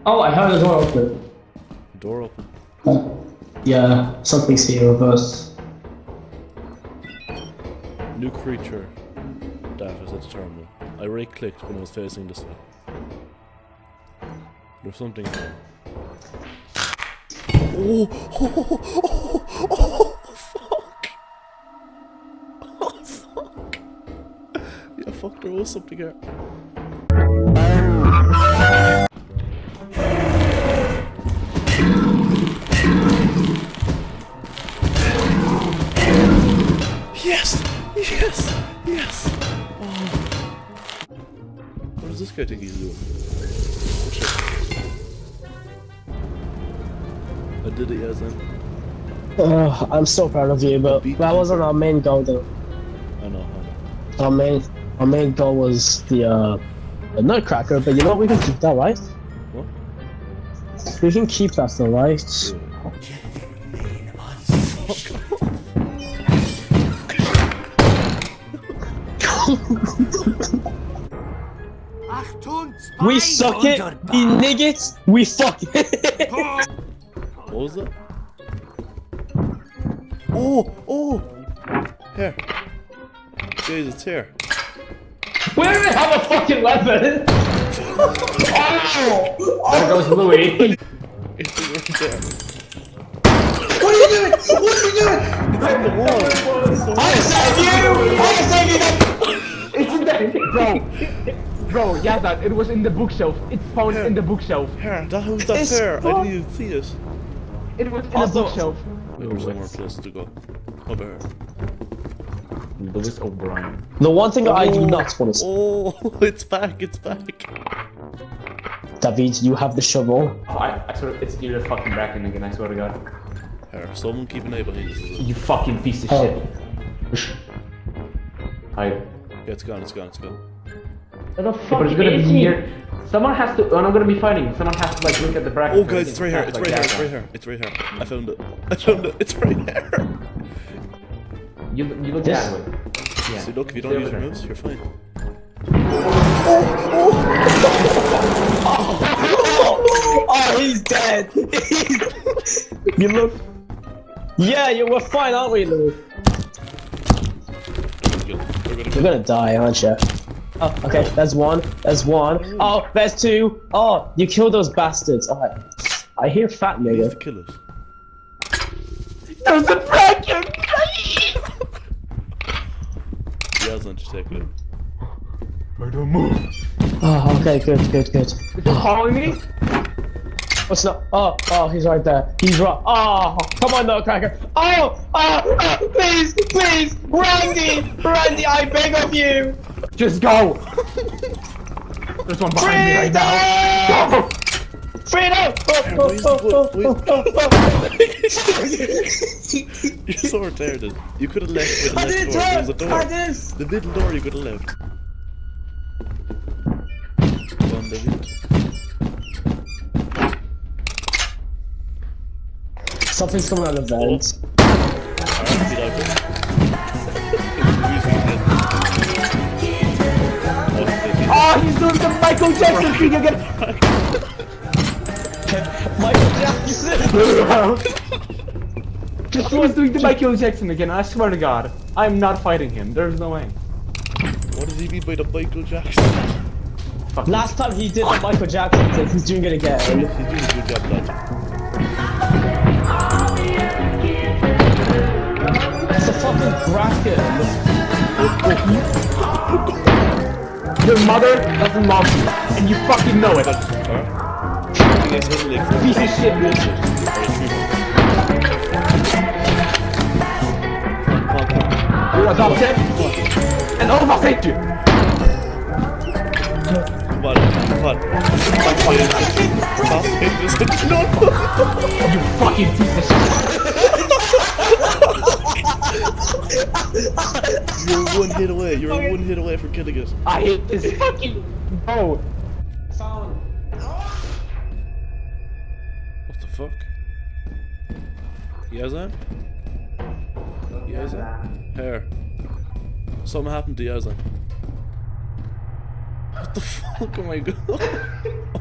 Oh, I heard the door open. Door open. Yeah, something's here with us. New creature. Data set terminal. I right-clicked when I was facing this way. There's something there. Oh! Oh, fuck! Oh, fuck! Yeah, fuck, there was something there. Yes! Yes! Yes! Oh. What does this guy think he's doing? Oh shit. I did it, yes, then. I'm so proud of you, but that wasn't our main goal though. I know. Our main goal was the nutcracker, but you know we can keep that, right? What? We can keep that though, right? Yeah. We suck it, we nig it, we fuck it. What was that? Oh! Here. Jeez, it's here. We don't even have a fucking weapon! Oh! There goes Louis. It's right there. What are you doing? What are you doing? It's in the wall. I saved you! It's in there! Bro, yeah, that it was in the bookshelf. It's found in the bookshelf. Here, how's that fair? I didn't even see it. It was in the bookshelf. Wait, there's no more places to go. Over here. Lewis O'Brien. The one thing I do not want to say, Oh, it's back, David, you have the shovel. Oh, I swear, it's either fucking back in again, I swear to God. Here, someone keep an eye behind us. You fucking piece of shit. Hide. Yeah, it's gone. What the fuck? But it's gonna be here. Someone has to. Oh, I'm gonna be fighting. Someone has to like look at the bracket. Oh, guys, it's right here. It's right here. I found it. It's right here. You look that way. Yeah. See, look, if you don't use your moves, you're fine. Oh, he's dead. You look. Yeah, we're fine, aren't we, Louis? You're gonna die, aren't you? Oh, okay, that's one. Oh, there's two. Oh, you killed those bastards. Alright. I hear fat You have nigga. to kill us. There's a bracket! Yeah, I'll just take it. I don't move. Oh, okay, good. Is he calling me? What's not? Oh, he's right there. He's right. Oh, come on, nutcracker. Oh, please, Randy, I beg of you. Just go! There's one behind me right now. Go! Freedom! You're so retarded. You could have left with the next door. There's a door. The middle door you could have left. Go on, David. Something's coming out of the vent. Alright, get out there. Oh, he's doing the Michael Jackson thing again! Michael Jackson! Just was doing the Michael Jackson again, I swear to God. I'm not fighting him, there's no way. What does he mean by the Michael Jackson? Last time he did the Michael Jackson thing, he's doing it again. He's doing a good job, lad. It's a fucking bracket. Your mother doesn't love you, and you fucking know it. Alright? You guys hit like 4 Piece of shit, bitch. Alright, 3 more. You're adopted, and all of us hate you. Come on. No! You fucking piece of shit. You're one hit away from killing us. I hate this fucking bro. What the fuck? Yazan? Here. Something happened to Yazan. What the fuck am I doing?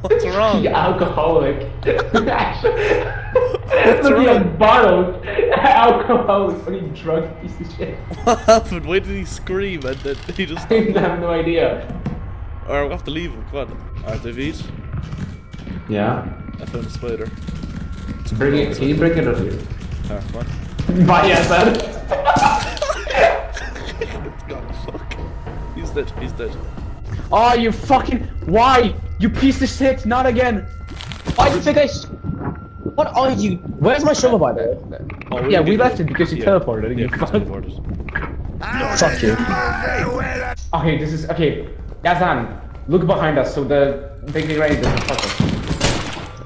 What's wrong? You alcoholic. Look wrong? at Bartles. Alcoholic. Fucking drunk piece of shit. What happened? Why did he scream and then he just... I have no idea. Alright, we'll have to leave him. Come on. Alright, David. Yeah. I found a spider. Bring it. Can you bring it up here? Alright, come on. Bye, yes, man. God, fuck. He's dead. He's dead. Oh, you fucking. Why? You piece of shit. Not again. Why do you think What are you? Where's my shovel, by the way? Oh, Yeah, we left it because you teleported. Yeah, You we fuck. teleported. Fuck you. Okay, this is okay. Yazan, look behind us so the big rain doesn't fuck us.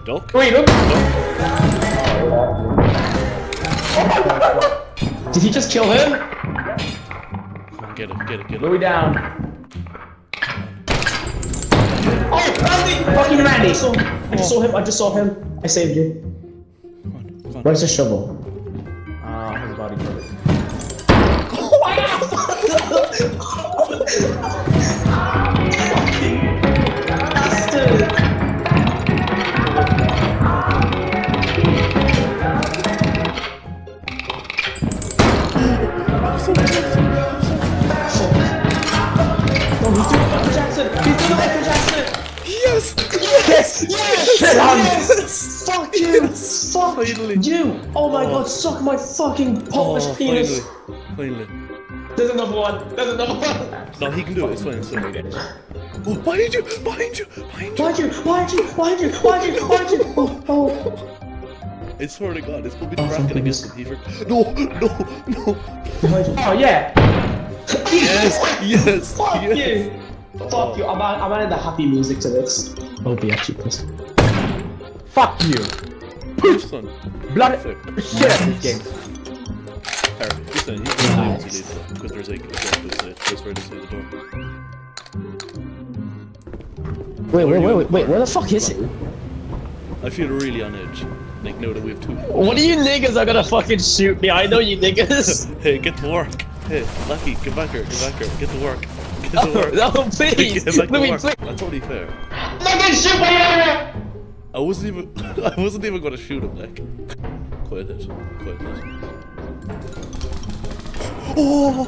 Duck? Wait, look. Did he just kill him? Come on, get it, get it, get it. Louis down. Oh, Randy! Fucking Randy! I just saw him. I just saw him. I saved you. Come on, come on. Where's the shovel? His body covered. Bastard! Oh, he's doing Michael Jackson! He's doing Michael Jackson! Yes! Yes! Yes! Yes! Fuck you! Fuck Finally. you! Oh my god, suck my fucking polished penis! Finally. There's another one! There's another one! No, he can do it, it's fine, it's fine. Oh, behind you! Behind you! Behind you! Behind you! Behind you! Behind you! Behind you! Behind you! Oh, I swear to God, this could be the Oh, bracket thank against him. No, no, no! behind you! Oh yeah. Yes! Yes! Fuck yes. you! Fuck you! I'm adding the happy music to this. Oh, be actually pissed. Fuck you. First one. Blood. Fuck. Shit at this game. Harry, listen, he's going to leave once he leaves though, because there's like a door to the side. Just right inside the door. Wait, where the fuck is he? I feel really on edge. Like, now that we have two people. What are you niggas are gonna fucking shoot me? I know you niggas! Hey, get to work! Hey, Lucky, get back here, get to work. Get to work. No, please! Get back to Louis, work. please! That's only fair. I'm not getting shoot by you! I wasn't even gonna shoot him, like. Quiet it. Oh!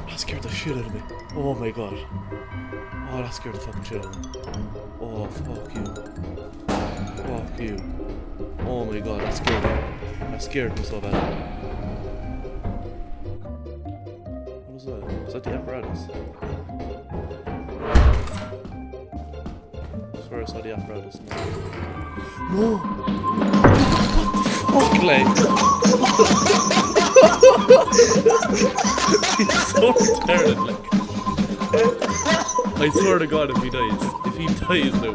That scared the shit out of me. Oh my god. Oh, that scared the fucking shit out of me. Oh, fuck you. Fuck you. Oh my god, that scared me. That scared me so bad. What was that? Was that the apparatus? I swear I saw the apparatus. No! What the fuck, like? He's so retarded, like. I swear to God, if he dies now.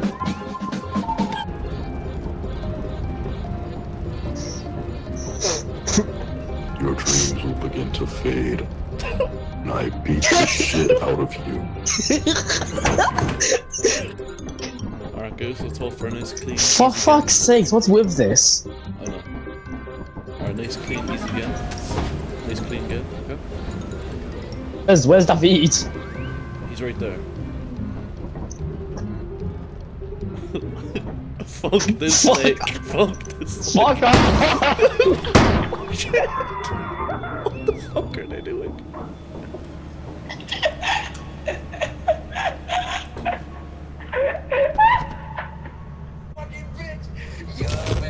Your dreams will begin to fade, and I beat the shit out of you. Alright guys, let's hope for a nice clean. For fuck's sakes, what's with this? I know. Alright, nice clean, easy game. Nice clean game, okay? Where's David? He's right there. Fuck this Fuck. snake. Fuck this snake. Fuck off! Oh shit! What the fuck are they doing? Shit out of me.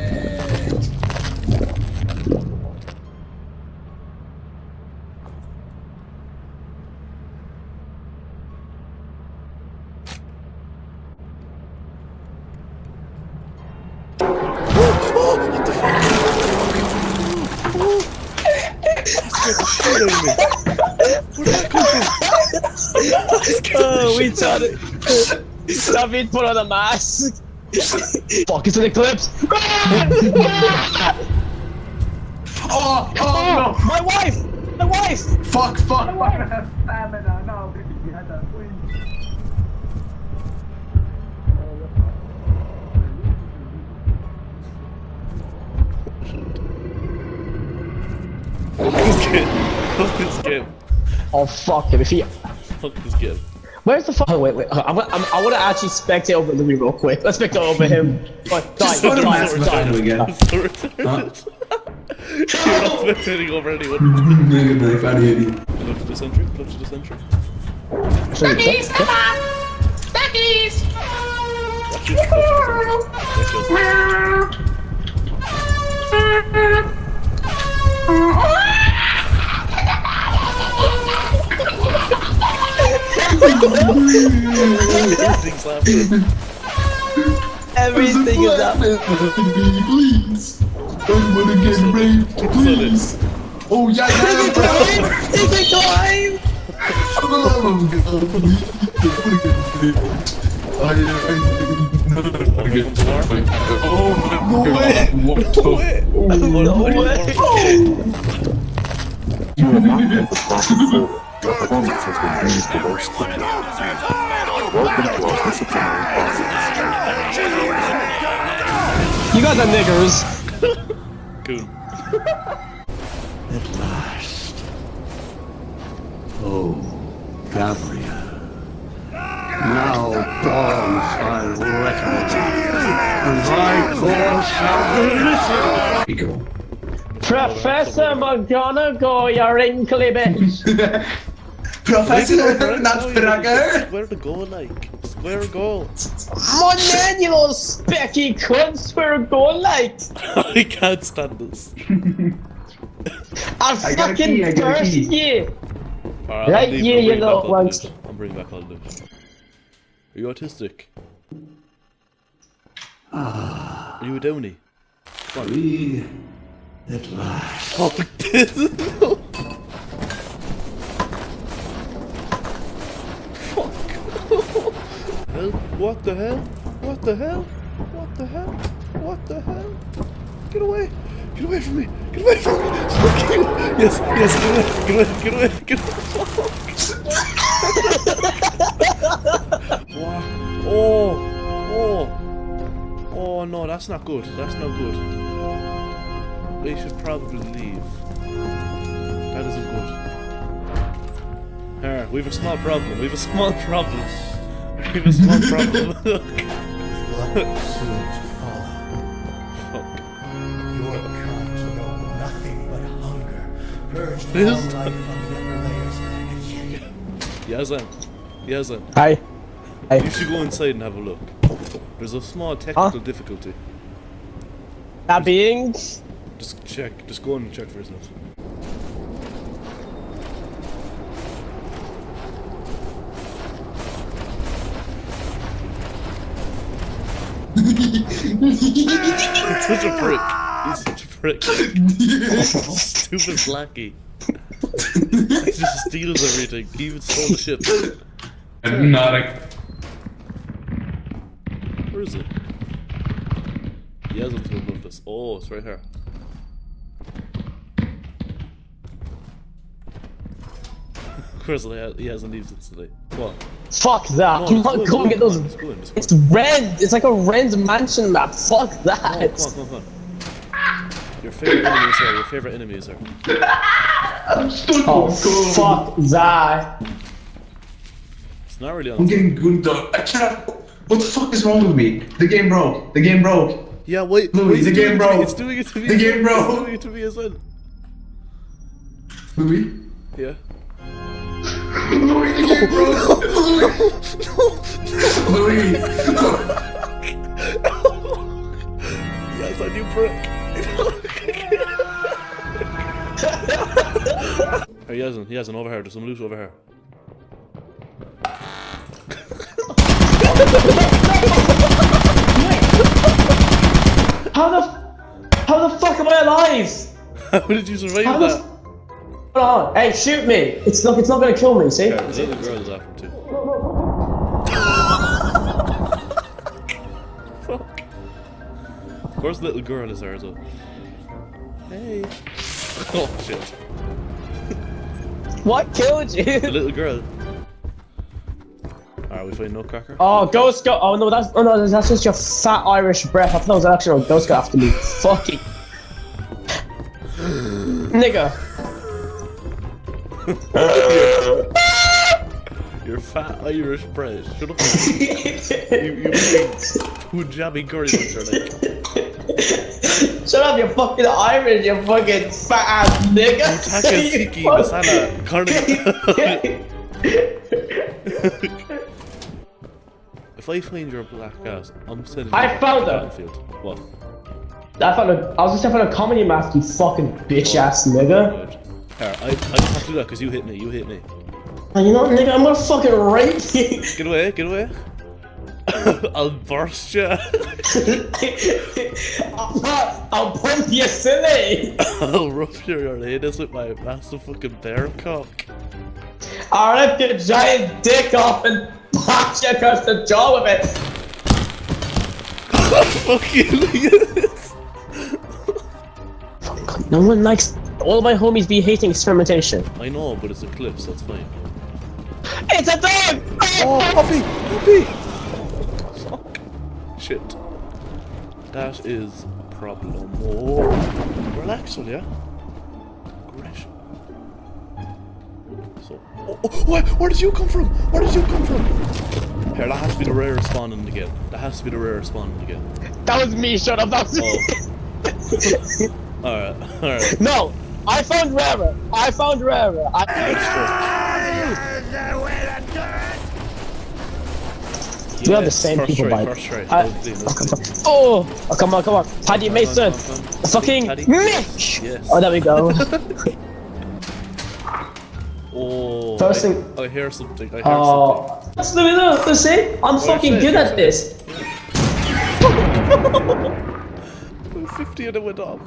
Where did that come from? Oh, we done it! David put on a mask! Fuck, it's an eclipse! Oh no! My wife! My wife! Fuck! Fuck this game. Fuck this game. Oh fuck him, if he... Fuck this game. Where's the fuck? Oh, wait. I want to actually spectate over Louis real quick. Let's spectate over him. Die. You're not spectating over anyone. Close to the sentry. Close to the sentry. Duckies, come on! Duckies! Everything is happening. Please. I'm gonna get raped. Please. Oh, yeah, bro. It's a climb! For the love of God, please. No way! You are not at the bottom floor. Your performance has been deemed the worst. Welcome to our disciplinary process. You guys are niggers. Cool. At last. Oh, Gabriel. Now dawns my reckoning. And my cause shall be listened. Professor McGonagall, you wrinkly bitch. Professor Nutcracker! Square the goal, like. Square a goal. My man, you little specky cunt, square a goal, like. I can't stand this. I'm fucking thirsty. Alright, Right, yeah, you little wankster. I'm bringing back all the news. Are you autistic? Are you a Downey? We at last. Fuck this! Fuck! Hell? What the hell? What the hell? What the hell? What the hell? Get away! Get away from me! Get away from me! Fuck you! Yes, yes, get away! Get away! Get away! What? Oh! Oh! Oh no, that's not good. That's not good. We should probably leave. That isn't good. Here, we have a small problem. We have a small problem. We have a small problem. Look. Fuck. Your kinds know nothing but hunger. Purged This all is- life from the upper layers, and yet Yazan. Yazan. Hi. You should go inside and have a look. There's a small technical difficulty. That being... Just check. Just go and check for yourself. He's such a prick. He's such a prick. Stupid blackie. He just steals everything. He even stole the ship. Where is it? He hasn't looked this. Oh, it's right here. Of course, he hasn't used it today. What? Fuck that. No, Come just on, go in, come and get those... Just go in, just go in. It's Ren. It's like a Ren's mansion map. Fuck that. Come on. Your favorite enemy is here. Your favorite enemy is here. Oh, fuck that. It's not really on. I'm getting good up. I can't. What the fuck is wrong with me? The game broke. The game broke. Yeah, wait. Louis, the game broke. It's doing it to me. The game broke. It's doing it to me as well. Louis? Yeah. Louis, the game broke. Louis. Yes, I knew prick. He hasn't over here. There's some loot over here. How the fuck am I alive? How did you survive How that? the Hold on. Hey, shoot me. It's not gonna kill me, see? Yeah, there's other girls after too. Fuck. Of course, the little girl is there as well. Hey. Oh shit. What killed you? The little girl. Alright, we find nutcracker. Oh, Ghost Go. Oh no, that's just your fat Irish breath. I thought that was actually a Ghost Go after me. Fucking nigga. Your fat Irish bread. Shut up. You Punjabi curry with your leg. Shut up, you fucking Irish, you fucking fat ass nigga. Taka tiki masala curry. If I find your black ass, I'm sending you I found her. What? I was just found a comedy mask, you fucking bitch ass nigga. Here, I just have to do that because you hit me. And you know what, nigga, I'm gonna fucking rape you. Get away. I'll burst you. I'll bump you silly. I'll rupture your anus with my massive fucking bear cock. I'll rip your giant dick off and punch you across the jaw with it. Fuck you. No one likes. All my homies be hating experimentation. I know, but it's a clip, so it's fine. It's a dog! Oh, puppy! Fuck. Shit. That is a problem. Oh. Relax, will ya? Aggression. So. Where did you come from? Here, that has to be the rare spawning again. That was me, shut up, that was me. Alright. No! I found rarer. We are the same people, by Oh, come on. Paddy Mason. Fucking Mitch. Yes. Oh, there we go. Oh, First thing. I hear something. Let's see. I'm fucking good at this. 50 of them went off.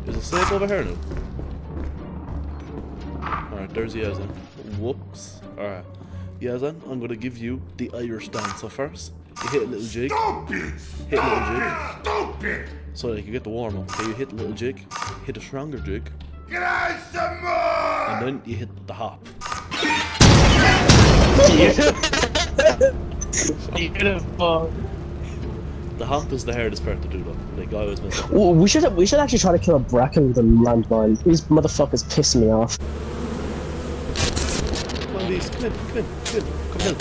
Is it safe over here now? Alright, there's Yazan. Whoops. Alright. Yazan, I'm gonna give you the Irish dance. So first, you hit a little jig. So that you can get the warm up. So you hit a little jig, hit a stronger jig. And then you hit the hop. Beautiful. The hop is the hardest part to do though. Like I always mess up. Ooh, we should actually try to kill a bracken with a landmine. These motherfuckers piss me off. Come on, Lise, come in. Come help.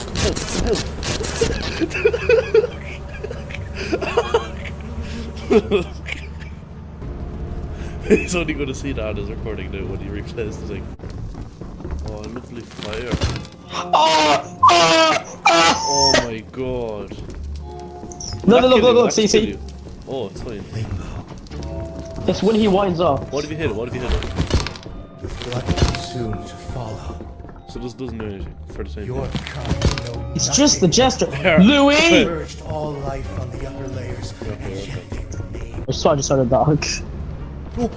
He's only going to see that on his recording now when he replays the thing. Oh, lovely fire. Oh my god. Look, see. Oh, it's fine. It's when he winds up. What if you hit it? Blood soon to follow. So this doesn't do anything for the same Your thing. kind know It's just the gesture. Here. Louis! purged all life on the upper layers, and yet they remain. I just saw a dog. No.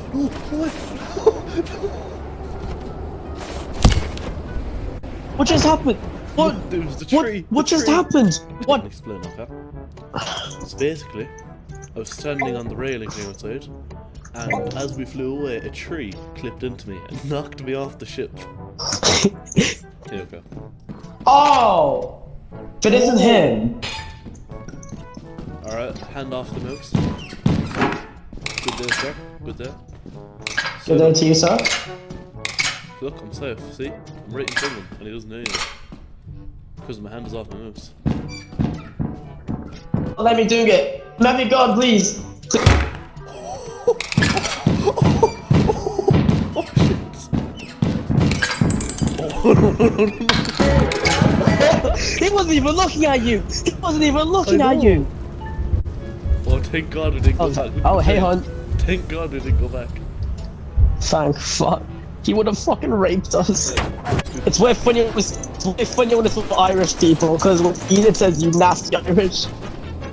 What just happened? What? It was the tree. What just happened? I What? can explain, okay? So basically, I was standing on the railing here outside, and as we flew away, a tree clipped into me and knocked me off the ship. Here we go. Oh! But isn't him. Alright, hand off the mouse. Good day, sir. Good day. Good day to you, sir. Look, I'm safe. See? I'm right in front of him, and he doesn't know anything. Because my hand is off my mouse. Let me do it. Let me go, please. Oh shit! Oh no. He wasn't even looking at you. Oh, thank God we didn't go back. Oh, hey, hon. Thank God we didn't go back. Thank fuck. He would have fucking raped us. It's way funnier when it's with Irish people, because when Edith says you nasty Irish.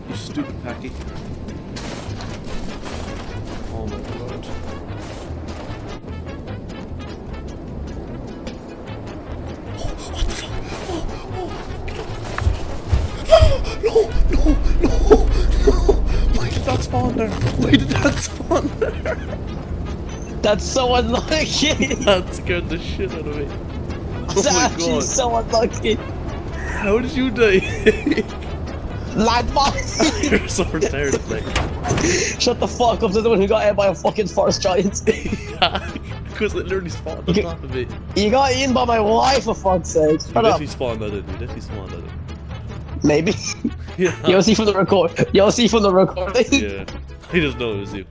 You stupid packy. Oh my god. What the fuck? No! Why did that spawn there? That's so unlucky. That scared the shit out of me. That's actually so unlucky. How did you die? Landmine. You're so retarded, like. Shut the fuck up, to the one who got hit by a fucking forest giant. Because it literally spawned on top of me. You got eaten by my wife, for fuck's sake. You Shut up. definitely spawned that in. You definitely spawned that in. Maybe. Yeah. You'll see from the record. You'll see from the recording. Yeah. He doesn't know it was you.